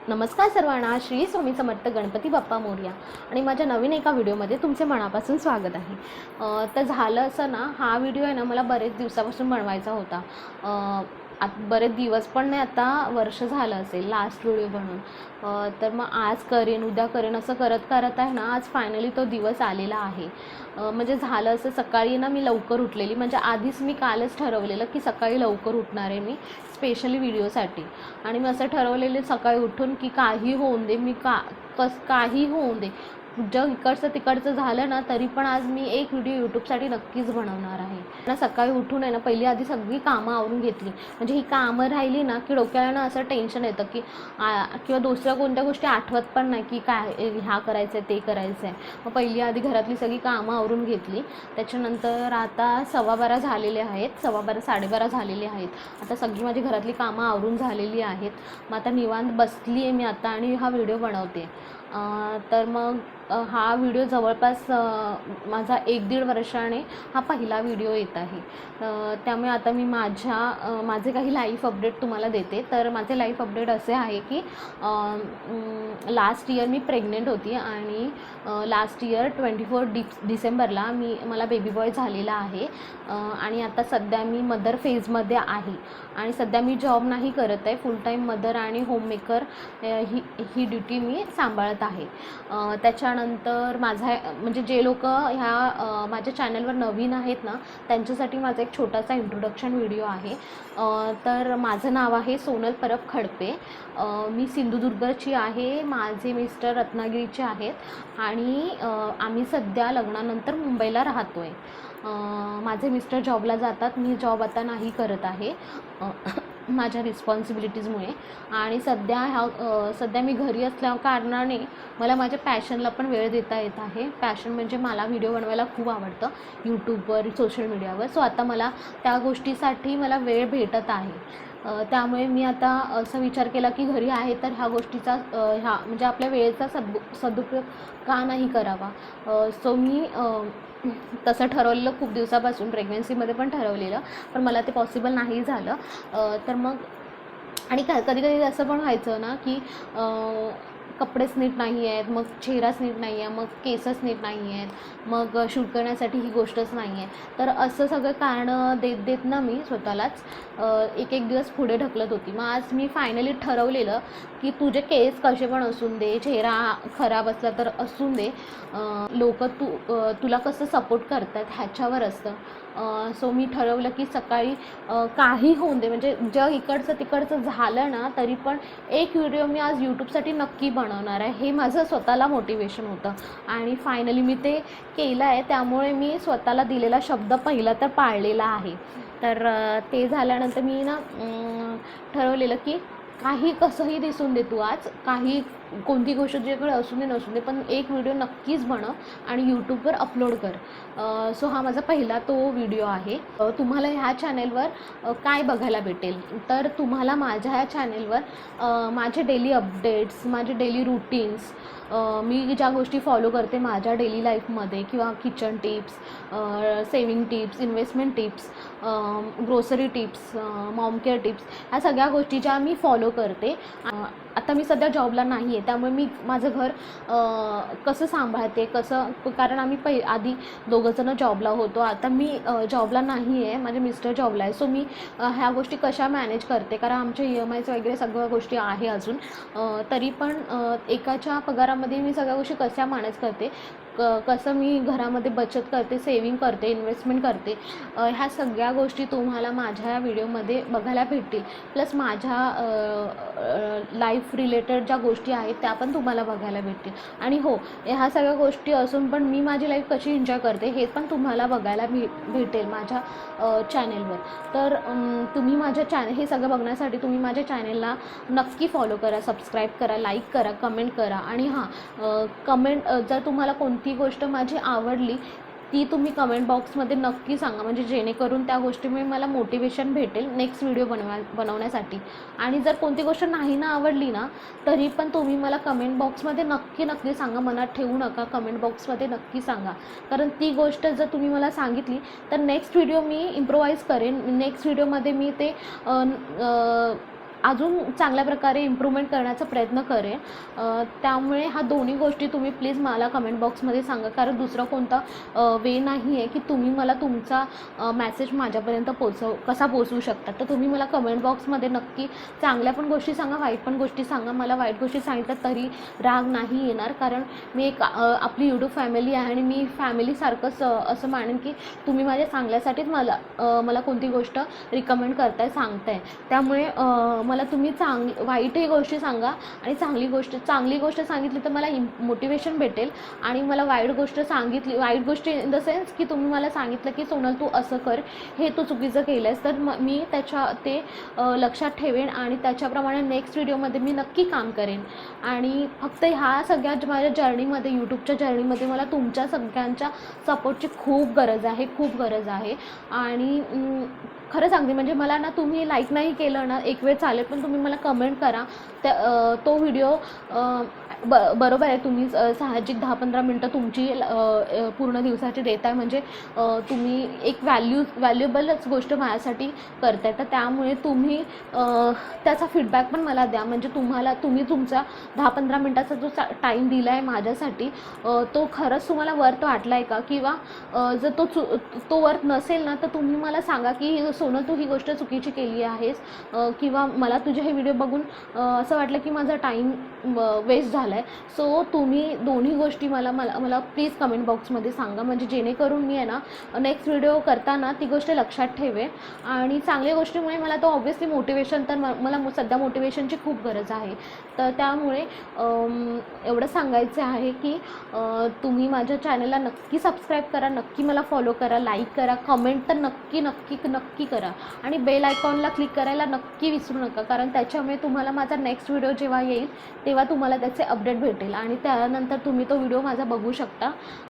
नमस्कार सर्वांना, श्री स्वामी समर्थ गणपती बाप्पा मोरया आणि माझ्या नवीन एका व्हिडिओमध्ये तुमचे मनापासून स्वागत आहे। तर झालं असं ना, हा व्हिडिओ आहे ना मला बरेच दिवसापासून बनवायचा होता। बरेच दिवस पण नाही, आता वर्ष झालं असेल लास्ट व्हिडिओ बनवून। तर मग आज करेन, उद्या करेन असं करत आहे ना, आज फायनली तो दिवस आलेला आहे। म्हणजे झालं असं, सकाळी ना मी लवकर उठलेली, म्हणजे आधीच मी कालच ठरवलेलं की सकाळी लवकर उठणार आहे मी स्पेशली व्हिडिओसाठी। आणि मी असं ठरवलेलं सकाळी उठून की काही होऊन दे, मी काही होऊन दे, जग इकडचं तिकडचं झालं ना तरी पण आज मी एक व्हिडिओ यूट्यूबसाठी नक्कीच बनवणार आहे ना। सकाळी उठून आहे ना पहिली आधी सगळी कामं आवरून घेतली, म्हणजे ही कामं राहिली ना की डोक्याला ना असं टेन्शन येतं की किंवा दुसऱ्या कोणत्या गोष्टी आठवत पण नाही की काय ह्या करायचं आहे ते करायचं आहे। मग पहिली आधी घरातली सगळी कामं आवरून घेतली। त्याच्यानंतर आता 12:15 झालेले आहेत, 12:15 साडेबारा झालेले आहेत। आता सगळी माझी घरातली कामं आवरून झालेली आहेत। मग आता निवांत बसली आहे मी आता आणि हा व्हिडिओ बनवते। तर मग हा व्हिडिओ जवळपास माझा 1-1.5 वर्षाने हा पहिला व्हिडिओ येत आहे। त्यामुळे आता मी माझे काही लाईफ अपडेट तुम्हाला देते। तर माझे लाईफ अपडेट असे आहे की लास्ट इयर मी प्रेग्नेंट होती आणि लास्ट इयर 24 डिसेंबरला मला बेबी बॉय झालेला आहे। आणि आता सध्या मी मदर फेजमध्ये आहे आणि सध्या मी जॉब नाही करत आहे, फुल टाईम मदर आणि होममेकर ही ड्युटी मी सांभाळत आहे। त्याच्यानंतर म्हणजे जे लोक ह्या माझ्या चॅनलवर नवीन आहेत ना, त्यांच्यासाठी माझा एक छोटासा इंट्रोडक्शन व्हिडिओ आहे। तर माझं नाव आहे सोनल परब खडपे, मी सिंधुदुर्गची आहे, माझे मिस्टर रत्नागिरीचे आहेत आणि आम्ही सध्या लग्नानंतर मुंबईला राहतो आहे। माझे मिस्टर जॉबला जातात, मी जॉब आता नाही करत आहे माझ्या रिस्पॉन्सिबिलिटीजमुळे। आणि सध्या मी घरी असल्या कारणाने मला माझ्या पॅशनला पण वेळ देता येत आहे। पॅशन म्हणजे मला व्हिडिओ बनवायला खूप आवडतं यूट्यूबवर, सोशल मीडियावर। सो आता मला त्या गोष्टीसाठी मला वेळ भेटत आहे। त्यामुळे मी आता असं विचार केला की घरी आहे तर ह्या गोष्टीचा म्हणजे आपल्या वेळेचा सदुपयोग का नाही करावा। सो मी तसं ठरवलेलं खूप दिवसापासून, प्रेग्नन्सीमध्ये पण ठरवलेलं, पण मला ते पॉसिबल नाही झालं। तर मग आणि कधी कधी असं पण व्हायचं ना की कपडेच नीट नाही आहेत, मग चेहराच नीट नाही आहे, मग केसच नीट नाही आहेत, मग शूट करण्यासाठी ही गोष्टच नाही आहे। तर असं सगळं कारणं देत ना मी स्वतःलाच एक दिवस पुढे ढकलत होती। मग आज मी फायनली ठरवलेलं की तुझे केस कसे पण असून दे, चेहरा खराब असला तर असून दे, लोक तुला कसं सपोर्ट करतात ह्याच्यावर असतं। सो मी ठरवलं की सकाळी काही होऊन दे, म्हणजे जग इकडचं तिकडचं झालं ना तरी पण एक व्हिडिओ मी आज यूट्यूबसाठी नक्की बनवणार आहे, हे माझं स्वतःला मोटिवेशन होतं आणि फायनली मी ते केलं आहे। त्यामुळे मी स्वतःला दिलेला शब्द पहिला तर पाळलेला आहे। तर ते झाल्यानंतर मी ना ठरवलेलं की काही कसंही दिसून दे तू आज, कोणती गोष्ट तुझ्याकडे असून दे नसून दे, पण एक व्हिडिओ नक्कीच बनव आणि यूट्यूबवर अपलोड कर। सो हा माझा पहिला तो व्हिडिओ आहे। तुम्हाला ह्या चॅनेलवर काय बघायला भेटेल, तर तुम्हाला माझ्या ह्या चॅनेलवर माझे डेली अपडेट्स, माझे डेली रूटीन्स, मी ज्या गोष्टी फॉलो करते माझ्या डेली लाईफमध्ये, किंवा kitchen tips, saving tips, investment tips, grocery tips, Maugham care tips, ह्या सगळ्या गोष्टी ज्या मी फॉलो करते। आता मी सध्या जॉबला नाही आहे, त्यामुळे मी माझं घर कसं सांभाळते, कारण आम्ही आधी दोघंजणं जॉबला होतो, आता मी जॉबला नाही आहे, माझे मिस्टर जॉबला आहे। सो मी ह्या गोष्टी कशा मॅनेज करते, कारण आमचे EMIs वगैरे सगळ्या गोष्टी आहे अजून, तरी पण एकाच्या पगारामध्ये मी सगळ्या गोष्टी कशा मॅनेज करते, कसं मी घरामध्ये बचत करते, सेविंग करते, इन्व्हेस्टमेंट करते, ह्या सगळ्या गोष्टी तुम्हाला माझ्या या व्हिडिओमध्ये बघायला भेटतील। प्लस माझ्या लाईफ रिलेटेड ज्या गोष्टी आहेत त्या पण तुम्हाला बघायला भेटतील। आणि हो, ह्या सगळ्या गोष्टी असून पण मी माझी लाईफ कशी एन्जॉय करते हे पण तुम्हाला बघायला भेटेल माझ्या चॅनेलवर। तर तुम्ही हे सगळं बघण्यासाठी तुम्ही माझ्या चॅनेलला नक्की फॉलो करा, सबस्क्राईब करा, लाईक करा, कमेंट करा। आणि कमेंट जर तुम्हाला कोणती गोष्ट माझी आवडली ती तुम्ही कमेंट बॉक्समध्ये नक्की सांगा, म्हणजे जेणेकरून त्या गोष्टीमुळे मला मोटिवेशन भेटेल नेक्स्ट व्हिडिओ बनवण्यासाठी। आणि जर कोणती गोष्ट नाही ना आवडली ना तरी पण तुम्ही मला कमेंट बॉक्समध्ये नक्की सांगा, मनात ठेवू नका, कमेंट बॉक्समध्ये नक्की सांगा। कारण ती गोष्ट जर तुम्ही मला सांगितली तर नेक्स्ट व्हिडिओ मी इम्प्रोवाईज करेन, नेक्स्ट व्हिडिओमध्ये मी ते अजून चांगल्या प्रकारे इम्प्रूव्हमेंट करण्याचा प्रयत्न करेन. त्यामुळे ह्या दोन्ही गोष्टी तुम्ही प्लीज मला कमेंट बॉक्समध्ये सांगा, कारण दुसरा कोणता वे नाही आहे की तुम्ही मला तुमचा मॅसेज माझ्यापर्यंत कसा पोचवू शकता. तर तुम्ही मला कमेंट बॉक्समध्ये नक्की चांगल्या पण गोष्टी सांगा, वाईट पण गोष्टी सांगा. मला वाईट गोष्टी सांगितलं तरी राग नाही येणार, कारण मी एक आपली यूट्यूब फॅमिली आहे आणि मी फॅमिलीसारखंच असं मानेन की तुम्ही माझ्या चांगल्यासाठीच मला कोणती गोष्ट रिकमेंड करताय, सांगताय. त्यामुळे मला तुम्ही वाईटही गोष्टी सांगा आणि चांगली गोष्ट सांगितली तर मला मोटिवेशन भेटेल. आणि मला वाईट गोष्ट इन द सेन्स की तुम्ही मला सांगितलं की सोनल तू असं कर, हे तू चुकीचं केलं आहेस, तर मी ते लक्षात ठेवेन आणि त्याच्याप्रमाणे नेक्स्ट व्हिडिओमध्ये मी नक्की काम करेन. आणि फक्त ह्या सगळ्या माझ्या जर्नीमध्ये, यूट्यूबच्या जर्नीमध्ये मला तुमच्या सगळ्यांच्या सपोर्टची खूप गरज आहे. आणि खरं सांगते, म्हणजे मला ना तुम्ही लाईक नाही केलं ना एक वेळ चालेल, पण तुम्ही मला कमेंट करा. तो व्हिडिओ बरोबर आहे, तुम्ही साहजिक 10-15 मिनटं तुमची पूर्ण दिवसाची देत आहे, म्हणजे तुम्ही एक व्हॅल्युएबलच गोष्ट माझ्यासाठी करताय. तर त्यामुळे तुम्ही त्याचा फीडबॅक पण मला द्या, म्हणजे तुम्ही तुमचा 10-15 मिनटाचा जो टाईम दिला आहे माझ्यासाठी तो खरंच तुम्हाला वर्थ वाटला आहे का, किंवा जर तो वर्थ नसेल ना, तर तुम्ही मला सांगा की सोनल तू ही गोष्ट चुकीची केली आहेस, किंवा मला तुझे हे व्हिडिओ बघून असं वाटलं की माझा टाईम वेस्ट झाला आहे. सो तुम्ही दोन्ही गोष्टी मला प्लीज कमेंट बॉक्समध्ये सांगा, म्हणजे जेणेकरून मी आहे ना नेक्स्ट व्हिडिओ करताना ती गोष्ट लक्षात ठेवेन. आणि चांगल्या गोष्टीमुळे मला तो ऑब्व्हियसली मोटिवेशन, तर मला सध्या मोटिवेशनची खूप गरज आहे. तर त्यामुळे एवढं सांगायचं आहे की तुम्ही माझ्या चॅनलला नक्की सबस्क्राईब करा, नक्की मला फॉलो करा, लाईक करा, कमेंट तर नक्की करा. आणि बेल आयकॉनला क्लिक करायला नक्की विसरू नका, कारण त्याच्यामुळे तुम्हाला माझा नेक्स्ट व्हिडिओ जेव्हा येईल तेव्हा तुम्हाला त्याचे अपडेट भेटेल आणि त्यानंतर तुम्ही तो व्हिडिओ माझा बघू शकता.